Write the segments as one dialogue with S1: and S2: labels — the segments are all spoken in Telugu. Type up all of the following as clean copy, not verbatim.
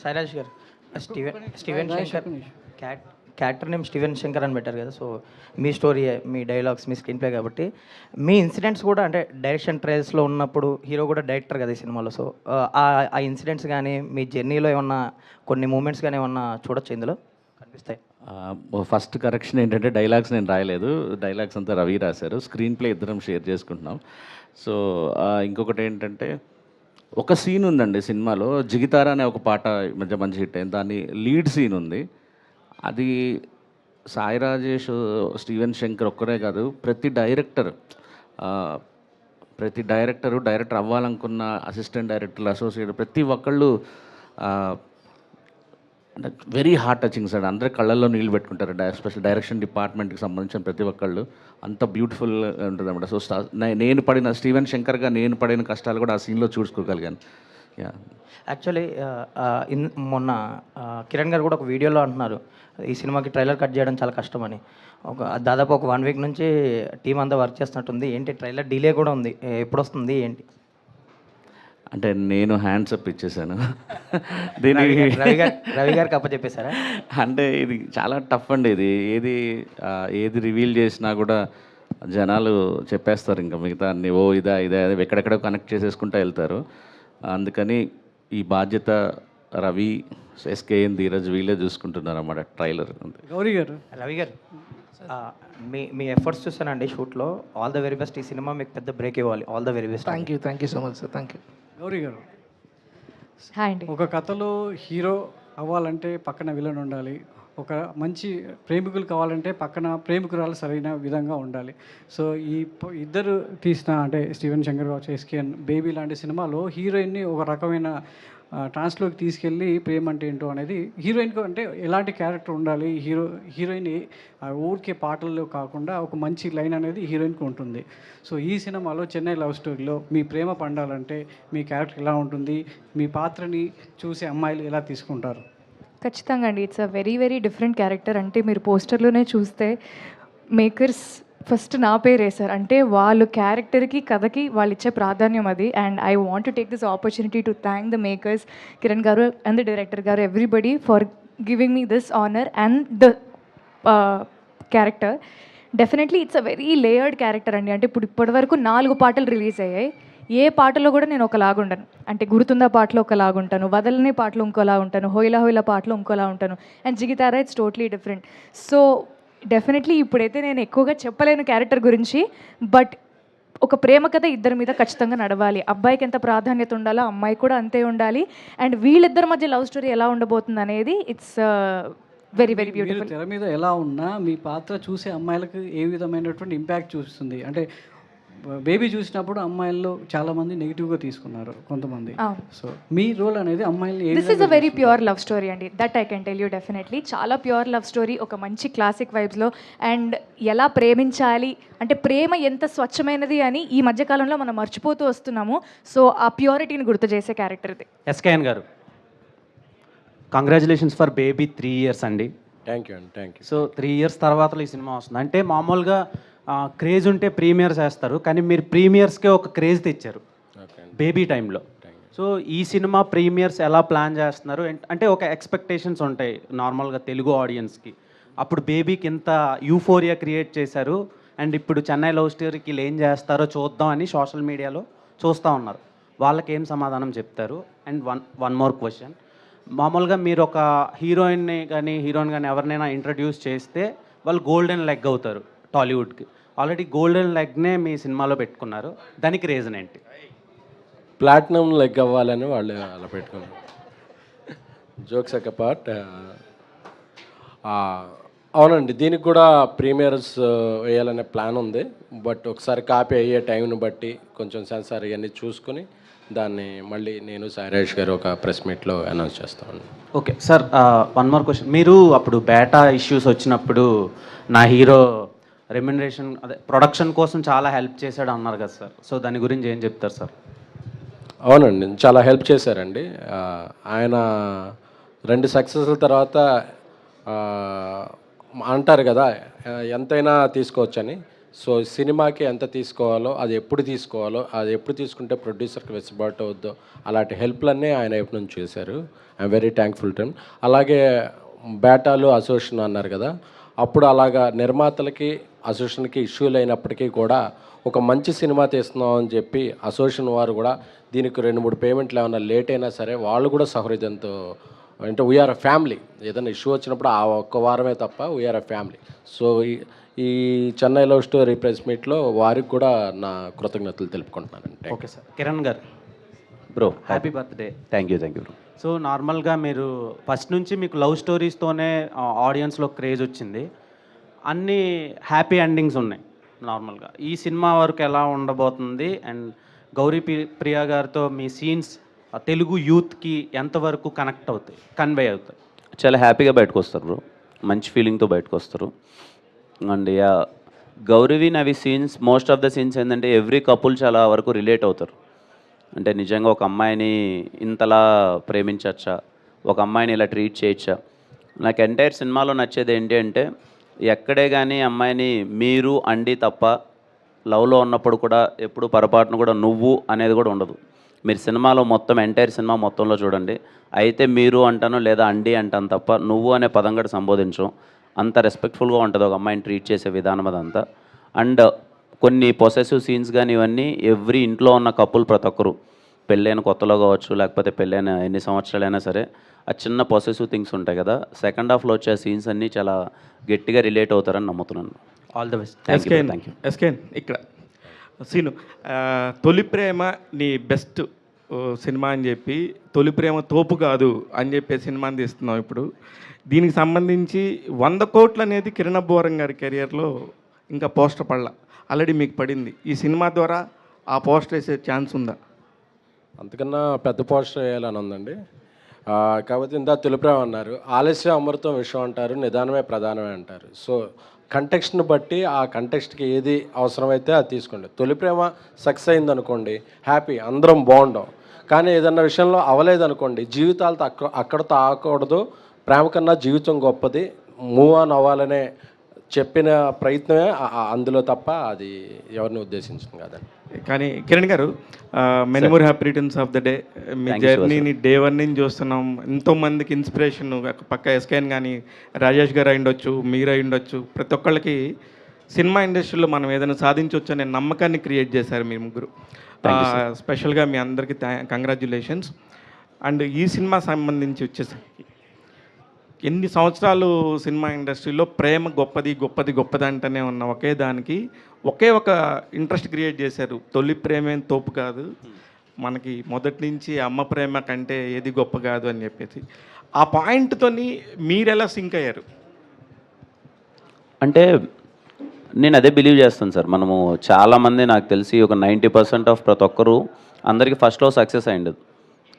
S1: శైరాజ్ గారు Steven Shankar character name Steven Shankar అని పెట్టారు కదా. సో మీ స్టోరీ, మీ డైలాగ్స్, మీ స్క్రీన్ ప్లే కాబట్టి మీ ఇన్సిడెంట్స్ కూడా అంటే డైరెక్షన్ ట్రయల్స్లో ఉన్నప్పుడు హీరో కూడా డైరెక్టర్ కదా ఈ సినిమాలో. సో ఆ ఇన్సిడెంట్స్ కానీ మీ జర్నీలో ఏమన్నా కొన్ని మూమెంట్స్ కానీ ఏమన్నా చూడొచ్చు ఇందులో కనిపిస్తాయి?
S2: ఫస్ట్ కరెక్షన్ ఏంటంటే డైలాగ్స్ నేను రాయలేదు, డైలాగ్స్ అంతా రవి రాశారు. స్క్రీన్ ప్లే ఇద్దరం షేర్ చేసుకుంటున్నాం. సో ఇంకొకటి ఏంటంటే ఒక సీన్ ఉందండి సినిమాలో, జిగితారా అనే ఒక పాట మధ్య మంచి హిట్ అయింది. దాని లీడ్ సీన్ ఉంది. అది సాయి రాజేష్, స్టీవెన్ శంకర్ ఒక్కరే కాదు, ప్రతి డైరెక్టర్ అవ్వాలనుకున్న అసిస్టెంట్ డైరెక్టర్లు, అసోసియేట్ ప్రతి ఒక్కళ్ళు వెరీ హార్ట్ టచింగ్ సార్. అందరి కళ్ళల్లో నీళ్ళు పెట్టుకుంటారు. ఎస్పెషల్ డైరెక్షన్ డిపార్ట్మెంట్కి సంబంధించిన ప్రతి ఒక్కళ్ళు అంత బ్యూటిఫుల్ ఉంటుంది అన్నమాట. సో నేను పడిన స్టీవెన్ శంకర్గా నేను పడిన కష్టాలు కూడా ఆ సీన్లో చూసుకోగలిగాను.
S1: యాక్చువల్లీ మొన్న కిరణ్ గారు కూడా ఒక వీడియోలో అంటున్నారు ఈ సినిమాకి ట్రైలర్ కట్ చేయడం చాలా కష్టమని. దాదాపు ఒక 1 వీక్ నుంచి టీం అంతా వర్క్ చేస్తున్నట్టుంది. ఏంటి ట్రైలర్ డిలే కూడా ఉంది, ఎప్పుడు వస్తుంది ఏంటి?
S2: అంటే నేను హ్యాండ్స్ అప్ ఇచ్చేసాను
S1: రవి గారికి అప్పచెప్పేశారా?
S2: అంటే ఇది చాలా టఫ్ అండి. ఇది ఏది రివీల్ చేసినా కూడా జనాలు చెప్పేస్తారు ఇంకా మిగతా అన్ని ఇదే ఎక్కడెక్కడో కనెక్ట్ చేసేసుకుంటూ వెళ్తారు. అందుకని ఈ బాధ్యత రవి, ఎస్కేఎన్, ధీరజ్ వీళ్ళే చూసుకుంటున్నారు అన్నమాట ట్రైలర్.
S3: గౌరీ గారు,
S1: రవి గారు మీ ఎఫర్ట్స్ చూసానండి షూట్లో. All the very best. ఈ సినిమా మీకు పెద్ద బ్రేక్ ఇవ్వాలి. All the very best.
S3: Thank you so much sir. Thank you. Gowri గారు,
S4: హాయ్ అండి.
S3: ఒక కథలో హీరో అవ్వాలంటే పక్కన విలన్ ఉండాలి, ఒక మంచి ప్రేమికులు కావాలంటే పక్కన ప్రేమికురాలు సరైన విధంగా ఉండాలి. సో ఈ ఇద్దరు తీసిన అంటే స్టీవెన్ శంకర్ కావచ్చు, ఎస్కేఎన్, బేబీ లాంటి సినిమాలో హీరోయిన్ని ఒక రకమైన ట్రాన్స్లోకి తీసుకెళ్ళి ప్రేమ అంటే ఏంటో అనేది హీరోయిన్కి అంటే ఎలాంటి క్యారెక్టర్ ఉండాలి, హీరోయిన్ ఊరికే పాటల్లో కాకుండా ఒక మంచి లైన్ అనేది హీరోయిన్కి ఉంటుంది. సో ఈ సినిమాలో చెన్నై లవ్ స్టోరీలో మీ ప్రేమ పండాలంటే మీ క్యారెక్టర్ ఎలా ఉంటుంది, మీ పాత్రని చూసే అమ్మాయిలు ఎలా తీసుకుంటారు?
S4: ఖచ్చితంగా అండి. It's a very very different character. అంటే మీరు పోస్టర్లోనే చూస్తే మేకర్స్ ఫస్ట్ నా పేరు వేశారు. అంటే వాళ్ళు క్యారెక్టర్కి, కథకి వాళ్ళు ఇచ్చే ప్రాధాన్యం అది. And I want to take this opportunity to thank the makers, Kiran గారు అండ్ ద డైరెక్టర్ గారు, everybody for giving me this honour and the character. Definitely it's a very layered character అండి. అంటే ఇప్పటివరకు 4 పాటలు రిలీజ్ అయ్యాయి. ఏ పాటలో కూడా నేను ఒకలాగుంటాను. అంటే గుర్తుందా పాటలో ఒకలాగుంటాను, వదలనే పాటలో ఇంకోలా ఉంటాను, హోయిలా హోయిలా పాటలో ఇంకోలా ఉంటాను, అండ్ జిగితారా it's totally different. So definitely ఇప్పుడైతే నేను ఎక్కువగా చెప్పలేను క్యారెక్టర్ గురించి. బట్ ఒక ప్రేమ కథ ఇద్దరి మీద ఖచ్చితంగా నడవాలి. అబ్బాయికి ఎంత ప్రాధాన్యత ఉండాలో అమ్మాయి కూడా అంతే ఉండాలి. అండ్ వీళ్ళిద్దరి మధ్య లవ్ స్టోరీ ఎలా ఉండబోతుంది అనేది ఇట్స్ వెరీ వెరీ బ్యూటిఫుల్.
S3: తెర మీద ఎలా ఉన్నా మీ పాత్ర చూసే అమ్మాయిలకు ఏ విధమైనటువంటి ఇంపాక్ట్ చూస్తుంది? అంటే బేబీ చూసినప్పుడు అమ్మాయిల్లో చాలా మంది నెగిటివ్గా తీసుకున్నారు కొంతమంది. సో మీ రోల్ అనేది అమ్మాయిని
S4: this is a very pure love story అండి. That I can tell you definitely. చాలా ప్యూర్ లవ్ స్టోరీ, ఒక మంచి క్లాసిక్ వైబ్స్లో. అండ్ ఎలా ప్రేమించాలి అంటే ప్రేమ ఎంత స్వచ్ఛమైనది అని ఈ మధ్యకాలంలో మనం మర్చిపోతూ వస్తున్నాము. సో ఆ ప్యూరిటీని గుర్తు చేసే క్యారెక్టర్ ఇది.
S5: ఎస్కేఎన్ గారు, కంగ్రాచులేషన్స్ ఫర్ బేబీ 3 years అండి.
S6: థ్యాంక్ యూ అండి. Thank you.
S5: సో 3 years తర్వాత ఈ సినిమా వస్తుంది. అంటే మామూలుగా క్రేజ్ ఉంటే ప్రీమియర్స్ వేస్తారు, కానీ మీరు ప్రీమియర్స్కే ఒక క్రేజ్ తెచ్చారు బేబీ టైంలో. సో ఈ సినిమా ప్రీమియర్స్ ఎలా ప్లాన్ చేస్తున్నారు? అంటే ఒక ఎక్స్పెక్టేషన్స్ ఉంటాయి నార్మల్గా తెలుగు ఆడియన్స్కి. అప్పుడు బేబీకి ఇంత యూఫోరియా క్రియేట్ చేశారు, అండ్ ఇప్పుడు చెన్నై లవ్ స్టోరీకి ఏం చేస్తారో చూద్దాం అని సోషల్ మీడియాలో చూస్తూ ఉన్నారు. వాళ్ళకి ఏం సమాధానం చెప్తారు? అండ్ వన్ మోర్ క్వశ్చన్, మామూలుగా మీరు ఒక హీరోయిన్ కానీ ఎవరినైనా ఇంట్రడ్యూస్ చేస్తే వాళ్ళు గోల్డెన్ లెగ్ అవుతారు టాలీవుడ్కి. ఆల్రెడీ గోల్డెన్ లెగ్నే మీ సినిమాలో పెట్టుకున్నారు, దానికి రీజన్ ఏంటి?
S6: ప్లాటినం లెగ్ అవ్వాలని వాళ్ళు అలా పెట్టుకున్నారు. జోక్స్ ఒక పార్ట్. అవునండి, దీనికి కూడా ప్రీమియర్స్ వేయాలనే ప్లాన్ ఉంది. బట్ ఒకసారి కాపీ అయ్యే టైంని బట్టి కొంచెం సెన్సార్ ఇవన్నీ చూసుకుని దాన్ని మళ్ళీ నేను సాయిరాజ్ గారు ఒక ప్రెస్ మీట్లో అనౌన్స్ చేస్తామండి.
S5: Okay sir, one more question. మీరు అప్పుడు బేటా ఇష్యూస్ వచ్చినప్పుడు నా హీరో రెమ్యునరేషన్ ప్రొడక్షన్ కోసం చాలా హెల్ప్ చేశాడు అన్నారు కదా సార్. సో దాని గురించి ఏం చెప్తారు సార్?
S6: అవునండి, చాలా హెల్ప్ చేశారండి. ఆయన 2 సక్సెస్ల తర్వాత అంటారు కదా ఎంతైనా తీసుకోవచ్చని. సో సినిమాకి ఎంత తీసుకోవాలో అది ఎప్పుడు తీసుకోవాలో అది ఎప్పుడు తీసుకుంటే ప్రొడ్యూసర్కి వెసులుబాటు అవుద్దో అలాంటి హెల్ప్లన్నీ ఆయన వైపు నుంచి చేశారు. I'm very thankful to him. అలాగే బేటాలు అసోసియేషన్ అన్నారు కదా, అప్పుడు అలాగా నిర్మాతలకి అసోసియేషన్కి ఇష్యూలు అయినప్పటికీ కూడా ఒక మంచి సినిమా తీస్తున్నాం అని చెప్పి అసోసియేషన్ వారు కూడా దీనికి 2-3 పేమెంట్లు ఏమైనా లేట్ అయినా సరే వాళ్ళు కూడా సహృదయంతో, అంటే వీఆర్ అ ఫ్యామిలీ, ఏదైనా ఇష్యూ వచ్చినప్పుడు ఆ ఒక్క వారమే తప్ప వీఆర్ అ ఫ్యామిలీ. సో ఈ చెన్నై లవ్ స్టోరీ ప్రెస్ మీట్లో వారికి కూడా నా కృతజ్ఞతలు తెలుపుకుంటున్నానండి.
S5: Okay sir. కిరణ్ గారు
S7: bro
S5: happy birthday.
S7: Thank you bro.
S5: So నార్మల్గా మీరు ఫస్ట్ నుంచి మీకు లవ్ స్టోరీస్తోనే ఆడియన్స్లో క్రేజ్ వచ్చింది, అన్ని హ్యాపీ ఎండింగ్స్ ఉన్నాయి నార్మల్గా. ఈ సినిమా వరకు ఎలా ఉండబోతుంది అండ్ గౌరీ ప్రియా గారితో మీ సీన్స్ తెలుగు యూత్కి ఎంతవరకు కనెక్ట్ అవుతాయి, కన్వే అవుతాయి?
S7: చాలా హ్యాపీగా బయటకు వస్తారు బ్రో, మంచి ఫీలింగ్తో బయటకు వస్తారు. అండ్ గౌరవి నవి scenes, most of the scenes ఏంటంటే ఎవ్రీ కపుల్ చాలా వరకు రిలేట్ అవుతారు. అంటే నిజంగా ఒక అమ్మాయిని ఇంతలా ప్రేమించచ్చా, ఒక అమ్మాయిని ఇలా ట్రీట్ చేయొచ్చా. నాకు ఎంటైర్ సినిమాలో నచ్చేది ఏంటి అంటే ఎక్కడే కానీ అమ్మాయిని మీరు అండి తప్ప లవ్లో ఉన్నప్పుడు కూడా ఎప్పుడు పొరపాటును కూడా నువ్వు అనేది కూడా ఉండదు. మీరు సినిమాలో మొత్తం ఎంటైర్ సినిమా మొత్తంలో చూడండి, అయితే మీరు అంటాను లేదా అండి అంటాను తప్ప నువ్వు అనే పదం కూడా సంబోధించం. అంత రెస్పెక్ట్ఫుల్గా ఉంటుంది ఒక అమ్మాయిని ట్రీట్ చేసే విధానం అదంతా. అండ్ కొన్ని పొసెసివ్ సీన్స్ కానీ ఇవన్నీ ఎవ్రీ ఇంట్లో ఉన్న కపుల్ ప్రతి ఒక్కరు పెళ్ళైన కొత్తలో కావచ్చు లేకపోతే పెళ్ళైన ఎన్ని సంవత్సరాలైనా సరే ఆ చిన్న పొసెసివ్ థింగ్స్ ఉంటాయి కదా, సెకండ్ హాఫ్లో వచ్చే సీన్స్ అన్నీ చాలా గట్టిగా రిలేట్ అవుతారని నమ్ముతున్నాను.
S5: All the best.
S7: Thank you.
S8: ఎస్కేన్ ఇక్కడ సీను, తొలి ప్రేమ నీ బెస్ట్ సినిమా అని చెప్పి తొలి ప్రేమ తోపు కాదు అని చెప్పే సినిమాని తీస్తున్నాం ఇప్పుడు. దీనికి సంబంధించి 100 కోట్లు అనేది కిరణ్ అబ్బవరం గారి కెరియర్లో ఇంకా పోస్టర్ పడలా, ఆల్రెడీ మీకు పడింది. ఈ సినిమా ద్వారా ఆ పోస్టర్ వేసే ఛాన్స్ ఉందా?
S6: అంతకన్నా పెద్ద పోస్టర్ వేయాలని ఉందండి. కాకపోతే ఇందా తొలిప్రేమ అన్నారు, ఆలస్యం అమృతం విషయం అంటారు, నిదానమే ప్రధానమే అంటారు. సో కంటెక్స్ట్ని బట్టి ఆ కంటెక్స్ట్కి ఏది అవసరమైతే అది తీసుకోండి. తొలిప్రేమ సక్సెస్ అయింది అనుకోండి, హ్యాపీ, అందరం బాగుంటాం. కానీ ఏదన్నా విషయంలో అవ్వలేదనుకోండి, జీవితాలతో అక్కడతో ఆగకూడదు, ప్రేమ కన్నా జీవితం గొప్పది, మూవ్ ఆన్ అవ్వాలనే చెప్పిన ప్రయత్నమే అందులో తప్ప అది ఎవరిని ఉద్దేశించింది కాదండి.
S8: కానీ కిరణ్ గారు, many more happy returns of the day. మీ జర్నీని డే 1 నుంచి చూస్తున్నాం. ఎంతోమందికి ఇన్స్పిరేషన్, పక్క ఎస్కేన్ కానీ రాజేష్ గారు అయ్యుండొచ్చు, మీరు అయ్యుండొచ్చు, ప్రతి ఒక్కళ్ళకి సినిమా ఇండస్ట్రీలో మనం ఏదైనా సాధించవచ్చు అనే నమ్మకాన్ని క్రియేట్ చేశారు మీరు ముగ్గురు. స్పెషల్గా మీ అందరికీ కంగ్రాచ్యులేషన్స్. అండ్ ఈ సినిమా సంబంధించి వచ్చేసరికి ఎన్ని సంవత్సరాలు సినిమా ఇండస్ట్రీలో ప్రేమ గొప్పది గొప్పది గొప్పది అంటూనే ఉన్న ఒకే దానికి ఒకే ఒక ఇంట్రెస్ట్ క్రియేట్ చేశారు, తొలి ప్రేమేం తోపు కాదు, మనకి మొదటి నుంచి అమ్మ ప్రేమ కంటే ఏది గొప్ప కాదు అని చెప్పేసి. ఆ పాయింట్తోని మీరు ఎలా సింక్ అయ్యారు?
S7: అంటే నేను అదే బిలీవ్ చేస్తాను సార్. మనము చాలామంది నాకు తెలిసి ఒక 90% ఆఫ్ ప్రతి ఒక్కరు అందరికీ ఫస్ట్లో సక్సెస్ అయ్యిండదు.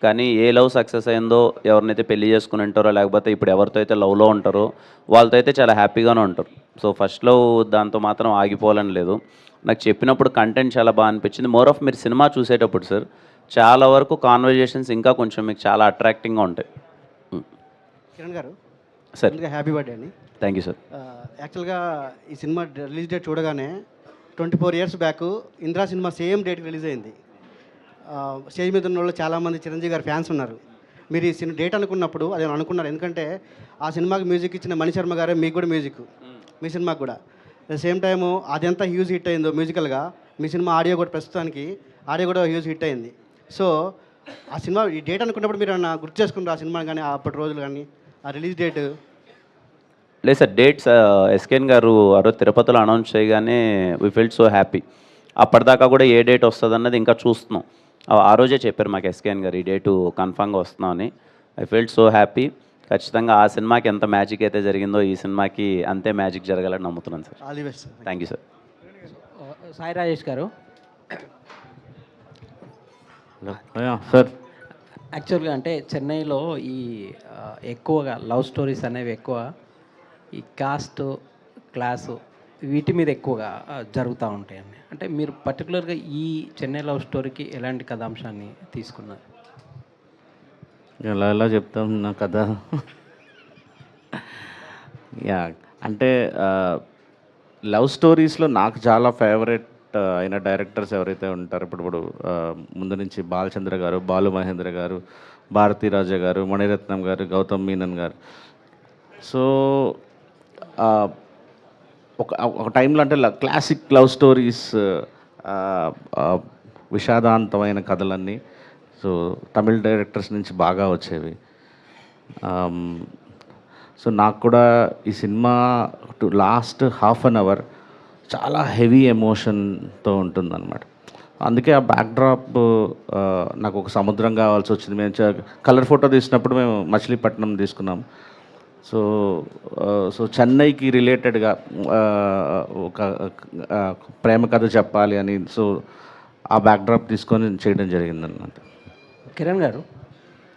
S7: కానీ ఏ లవ్ సక్సెస్ అయిందో, ఎవరినైతే పెళ్లి చేసుకుని ఉంటారో లేకపోతే ఇప్పుడు ఎవరితో అయితే లవ్లో ఉంటారో వాళ్ళతో అయితే చాలా హ్యాపీగానే ఉంటారు. సో ఫస్ట్ లవ్ దాంతో మాత్రం ఆగిపోవాలని లేదు. నాకు చెప్పినప్పుడు కంటెంట్ చాలా బాగా అనిపించింది. మోర్ ఆఫ్ మీరు సినిమా చూసేటప్పుడు సార్ చాలా వరకు కాన్వర్జేషన్స్ ఇంకా కొంచెం మీకు చాలా అట్రాక్టింగ్గా ఉంటాయి.
S9: కిరణ్ గారు
S7: సార్
S9: హ్యాపీ బర్త్డే అండి.
S7: Thank you sir.
S9: యాక్చువల్గా ఈ సినిమా రిలీజ్ డేట్ చూడగానే 24 years back Indra cinema same డేట్కి రిలీజ్ అయింది. స్టేజ్ మీద ఉన్న వాళ్ళు చాలామంది చిరంజీవి గారి ఫ్యాన్స్ ఉన్నారు. మీరు ఈ సినిమా డేట్ అనుకున్నప్పుడు అదే అనుకున్నారు, ఎందుకంటే ఆ సినిమాకి మ్యూజిక్ ఇచ్చిన మణిశర్మ గారే మీకు కూడా మ్యూజిక్, మీ సినిమాకి కూడా అట్ ద సేమ్ టైము అదంతా హ్యూజ్ హిట్ అయిందో మ్యూజికల్గా, మీ సినిమా ఆడియో కూడా ప్రస్తుతానికి ఆడియో కూడా హ్యూజ్ హిట్ అయింది. సో ఆ సినిమా ఈ డేట్ అనుకున్నప్పుడు మీరు ఏమన్నా గుర్తు చేసుకున్నారు ఆ సినిమా కానీ అప్పటి రోజులు కానీ ఆ రిలీజ్ డేట్?
S7: లేదు సార్, డేట్స్ ఎస్కేన్ గారు ఆ రోజు తిరుపతిలో అనౌన్స్ చేయగానే వీ ఫెల్ట్ సో హ్యాపీ. అప్పటిదాకా కూడా ఏ డేట్ వస్తుంది అన్నది ఇంకా చూస్తున్నాం. ఆ రోజే చెప్పారు మాకు ఎస్కేన్ గారు ఈ డేటు కన్ఫామ్గా వస్తున్నామని. I felt so happy. ఖచ్చితంగా ఆ సినిమాకి ఎంత మ్యాజిక్ అయితే జరిగిందో ఈ సినిమాకి అంతే మ్యాజిక్ జరగాలని నమ్ముతున్నాను sir.
S9: All the best.
S7: Thank you sir.
S10: Sai Rajesh గారు,
S2: సార్
S10: యాక్చువల్గా అంటే చెన్నైలో ఈ ఎక్కువగా లవ్ స్టోరీస్ అనేవి ఎక్కువ ఈ కాస్ట్ క్లాసు వీటి మీద ఎక్కువగా జరుగుతూ ఉంటాయండి. అంటే మీరు పర్టికులర్గా ఈ చెన్నై లవ్ స్టోరీకి ఎలాంటి కథాంశాన్ని తీసుకున్నారు?
S2: ఎలా చెప్తాం నా కథ. యా అంటే లవ్ స్టోరీస్లో నాకు చాలా ఫేవరెట్ అయిన డైరెక్టర్స్ ఎవరైతే ఉంటారో ఇప్పుడు ముందు నుంచి బాలచంద్ర గారు, బాలు మహేంద్ర గారు, భారతీ రాజా గారు, మణిరత్నం గారు, గౌతమ్ మీనన్ గారు. సో ఒక టైంలో అంటే క్లాసిక్ లవ్ స్టోరీస్, విషాదాంతమైన కథలన్నీ సో తమిళ డైరెక్టర్స్ నుంచి బాగా వచ్చేవి. సో నాకు కూడా ఈ cinema last half an hour చాలా హెవీ ఎమోషన్తో ఉంటుందన్నమాట. అందుకే ఆ బ్యాక్డ్రాప్ నాకు ఒక సముద్రం కావాల్సి వచ్చింది. మేము కలర్ ఫోటో తీసినప్పుడు మేము మచిలీపట్నం తీసుకున్నాం. సో చెన్నైకి రిలేటెడ్గా ఒక ప్రేమ కథ చెప్పాలి అని సో ఆ బ్యాక్డ్రాప్ తీసుకొని చేయడం జరిగిందన్నమాట.
S10: కిరణ్ గారు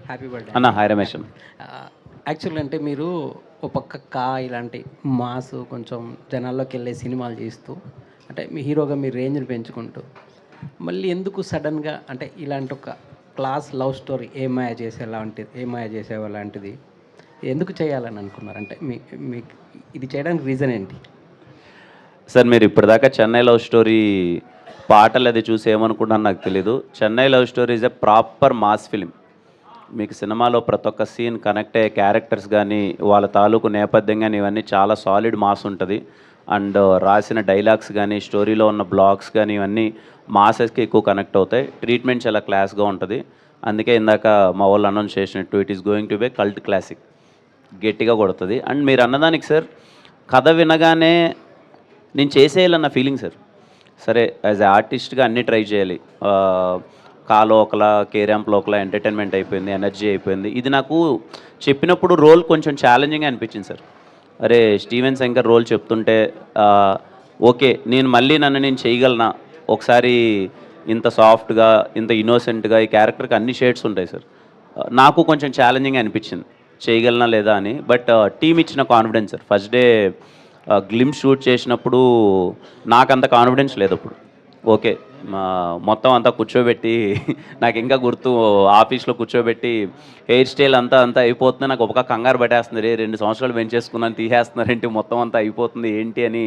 S10: హ్యాపీ బర్త్డే
S7: అన్న. హాయ్ రమేష్.
S10: యాక్చువల్గా అంటే మీరు ఒక పక్క ఇలాంటి మాస్ కొంచెం జనాల్లోకి వెళ్ళే సినిమాలు చేస్తూ అంటే మీ హీరోగా మీ రేంజ్ని పెంచుకుంటూ మళ్ళీ ఎందుకు సడన్గా అంటే ఇలాంటి ఒక క్లాస్ లవ్ స్టోరీ ఏమాయ చేసేవా లాంటిది ఎందుకు చేయాలని అనుకున్నారు? అంటే మీకు ఇది చేయడానికి రీజన్ ఏంటి?
S7: సార్ మీరు ఇప్పటిదాకా చెన్నై లవ్ స్టోరీ పాటలు అది చూసి ఏమనుకుంటాను నాకు తెలీదు. Chennai love story is a proper mass film. మీకు సినిమాలో ప్రతి ఒక్క సీన్ కనెక్ట్ అయ్యే క్యారెక్టర్స్ కానీ వాళ్ళ తాలూకు నేపథ్యం కానీ ఇవన్నీ చాలా సాలిడ్ మాస్ ఉంటుంది. అండ్ రాసిన డైలాగ్స్ కానీ స్టోరీలో ఉన్న బ్లాగ్స్ కానీ ఇవన్నీ మాసెస్కి ఎక్కువ కనెక్ట్ అవుతాయి. ట్రీట్మెంట్ చాలా క్లాస్గా ఉంటుంది. అందుకే ఇందాక మా వాళ్ళు అనౌన్స్ చేసినట్టు it is going to be cult classic, గట్టిగా కొడుతుంది. అండ్ మీరు అన్నదానికి సార్ కథ వినగానే నేను చేసేయాలన్న ఫీలింగ్ సార్. సరే యాజ్ ఏ ఆర్టిస్ట్గా అన్నీ ట్రై చేయాలి. కాలో ఒకలా, కేరాంప్లో ఒకలా ఎంటర్టైన్మెంట్ అయిపోయింది, ఎనర్జీ అయిపోయింది. ఇది నాకు చెప్పినప్పుడు రోల్ కొంచెం ఛాలెంజింగ్ అనిపించింది సార్. అరే స్టీవెన్ శంకర్ రోల్ చెప్తుంటే ఓకే నన్ను నేను చేయగలనా, ఒకసారి ఇంత సాఫ్ట్గా ఇంత ఇన్నోసెంట్గా ఈ క్యారెక్టర్కి అన్ని షేడ్స్ ఉంటాయి సార్. నాకు కొంచెం ఛాలెంజింగ్ అనిపించింది చేయగలనా లేదా అని. బట్ టీం ఇచ్చిన confidence sir. First day glimpse shoot చేసినప్పుడు నాకు అంత కాన్ఫిడెన్స్ లేదు. అప్పుడు ఓకే మొత్తం అంతా కూర్చోబెట్టి నాకు ఇంకా గుర్తు ఆఫీస్లో కూర్చోబెట్టి హెయిర్ స్టైల్ అంతా అయిపోతుంది. నాకు ఒక కంగారు పట్టేస్తుంది, 2 సంవత్సరాలు పెంచేసుకున్నాను తీసేస్తున్నారేంటి మొత్తం అంతా అయిపోతుంది ఏంటి అని.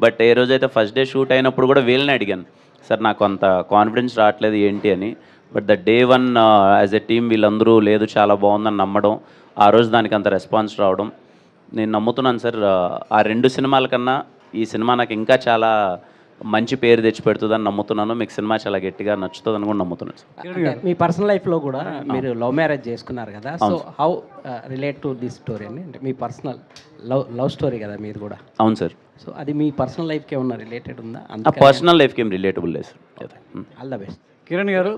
S7: బట్ ఏ రోజైతే ఫస్ట్ డే షూట్ అయినప్పుడు కూడా వీళ్ళని అడిగాను, సార్ నాకు అంత కాన్ఫిడెన్స్ రావట్లేదు ఏంటి అని. But the day 1 as a team వీళ్ళందరూ లేదు చాలా బాగుందని నమ్మడం, ఆ రోజు దానికి అంత రెస్పాన్స్ రావడం నేను నమ్ముతున్నాను సార్. ఆ 2 సినిమాల కన్నా ఈ సినిమా నాకు ఇంకా చాలా మంచి పేరు తెచ్చిపెడుతుందని నమ్ముతున్నాను. మీకు సినిమా చాలా గట్టిగా నచ్చుతుందని కూడా నమ్ముతున్నాను సార్.
S10: మీ పర్సనల్ లైఫ్లో కూడా మీరు లవ్ మ్యారేజ్ చేసుకున్నారు కదా, so how relate to this story అని? అంటే మీ పర్సనల్ లవ్ స్టోరీ కదా మీరు కూడా.
S7: అవును సార్.
S10: సో అది మీ పర్సనల్ లైఫ్కి ఏమన్నా రిలేటెడ్ ఉందా?
S7: పర్సనల్ లైఫ్కి ఏం రిలేటబుల్ లేదు sir.
S10: All the best.
S3: Kiran గారు